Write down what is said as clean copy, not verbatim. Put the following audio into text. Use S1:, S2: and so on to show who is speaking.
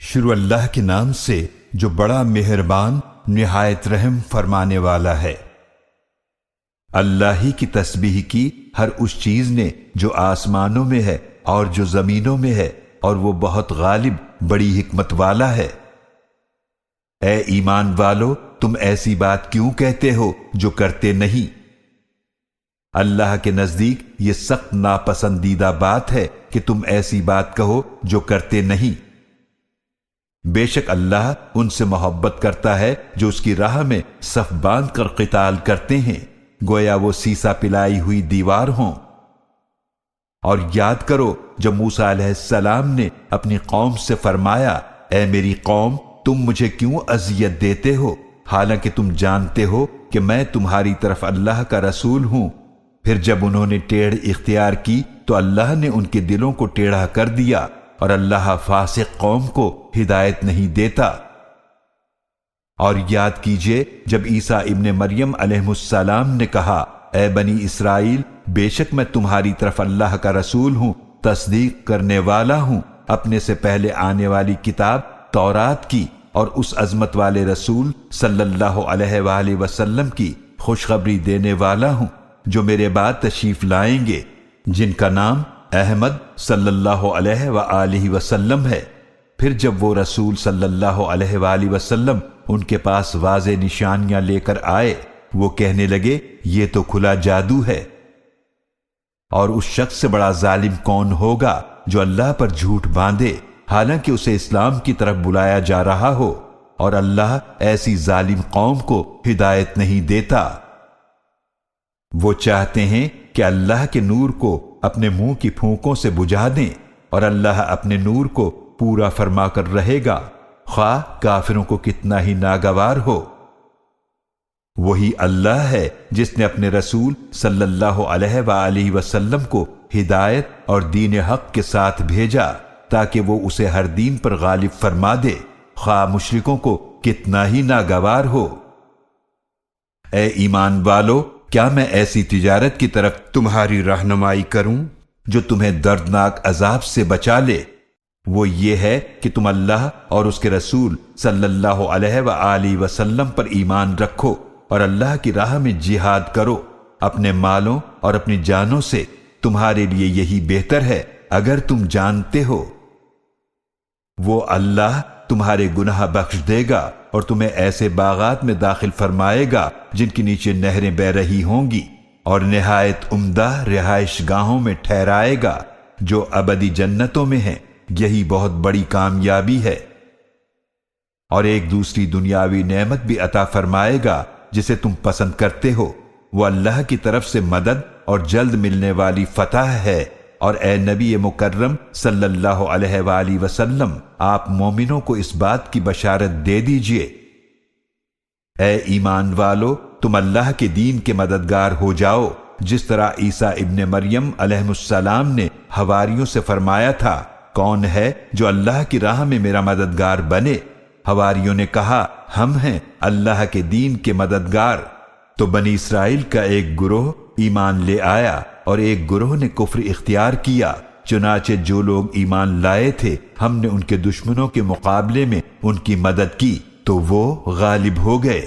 S1: شروع اللہ کے نام سے جو بڑا مہربان نہایت رحم فرمانے والا ہے۔ اللہ ہی کی تسبیح کی ہر اس چیز نے جو آسمانوں میں ہے اور جو زمینوں میں ہے، اور وہ بہت غالب بڑی حکمت والا ہے۔ اے ایمان والو، تم ایسی بات کیوں کہتے ہو جو کرتے نہیں؟ اللہ کے نزدیک یہ سخت ناپسندیدہ بات ہے کہ تم ایسی بات کہو جو کرتے نہیں۔ بے شک اللہ ان سے محبت کرتا ہے جو اس کی راہ میں صف باندھ کر قتال کرتے ہیں، گویا وہ سیسا پلائی ہوئی دیوار ہوں۔ اور یاد کرو جب موسیٰ علیہ السلام نے اپنی قوم سے فرمایا، اے میری قوم، تم مجھے کیوں اذیت دیتے ہو حالانکہ تم جانتے ہو کہ میں تمہاری طرف اللہ کا رسول ہوں۔ پھر جب انہوں نے ٹیڑھ اختیار کی تو اللہ نے ان کے دلوں کو ٹیڑھا کر دیا، اور اللہ فاسق قوم کو ہدایت نہیں دیتا۔ اور یاد کیجئے جب عیسیٰ ابن مریم علیہ السلام نے کہا، اے بنی اسرائیل، بے شک میں تمہاری طرف اللہ کا رسول ہوں، تصدیق کرنے والا ہوں، اپنے سے پہلے آنے والی کتاب تورات کی اور اس عظمت والے رسول صلی اللہ علیہ وآلہ وسلم کی خوشخبری دینے والا ہوں جو میرے بعد تشریف لائیں گے، جن کا نام احمد صلی اللہ علیہ وآلہ وسلم ہے۔ پھر جب وہ رسول صلی اللہ علیہ وآلہ وسلم ان کے پاس واضح نشانیاں لے کر آئے، وہ کہنے لگے یہ تو کھلا جادو ہے۔ اور اس شخص سے بڑا ظالم کون ہوگا جو اللہ پر جھوٹ باندھے حالانکہ اسے اسلام کی طرف بلایا جا رہا ہو، اور اللہ ایسی ظالم قوم کو ہدایت نہیں دیتا۔ وہ چاہتے ہیں کہ اللہ کے نور کو اپنے منہ کی پھونکوں سے بجھا دیں، اور اللہ اپنے نور کو پورا فرما کر رہے گا، خواہ کافروں کو کتنا ہی ناگوار ہو۔ وہی اللہ ہے جس نے اپنے رسول صلی اللہ علیہ وآلہ وسلم کو ہدایت اور دین حق کے ساتھ بھیجا تاکہ وہ اسے ہر دین پر غالب فرما دے، خواہ مشرکوں کو کتنا ہی ناگوار ہو۔ اے ایمان والو، کیا میں ایسی تجارت کی طرف تمہاری رہنمائی کروں جو تمہیں دردناک عذاب سے بچا لے؟ وہ یہ ہے کہ تم اللہ اور اس کے رسول صلی اللہ علیہ وآلہ وسلم پر ایمان رکھو اور اللہ کی راہ میں جہاد کرو اپنے مالوں اور اپنی جانوں سے، تمہارے لیے یہی بہتر ہے اگر تم جانتے ہو۔ وہ اللہ تمہارے گناہ بخش دے گا اور تمہیں ایسے باغات میں داخل فرمائے گا جن کے نیچے نہریں بہ رہی ہوں گی، اور نہایت عمدہ رہائش گاہوں میں ٹھہرائے گا جو ابدی جنتوں میں ہیں، یہی بہت بڑی کامیابی ہے۔ اور ایک دوسری دنیاوی نعمت بھی عطا فرمائے گا جسے تم پسند کرتے ہو، وہ اللہ کی طرف سے مدد اور جلد ملنے والی فتح ہے۔ اور اے نبی مکرم صلی اللہ علیہ وآلہ وسلم، آپ مومنوں کو اس بات کی بشارت دے دیجئے، اے ایمان والو، تم اللہ کے دین کے مددگار ہو جاؤ، جس طرح عیسیٰ ابن مریم علیہ السلام نے حواریوں سے فرمایا تھا، کون ہے جو اللہ کی راہ میں میرا مددگار بنے؟ حواریوں نے کہا، ہم ہیں اللہ کے دین کے مددگار۔ تو بنی اسرائیل کا ایک گروہ ایمان لے آیا اور ایک گروہ نے کفر اختیار کیا، چنانچہ جو لوگ ایمان لائے تھے ہم نے ان کے دشمنوں کے مقابلے میں ان کی مدد کی تو وہ غالب ہو گئے۔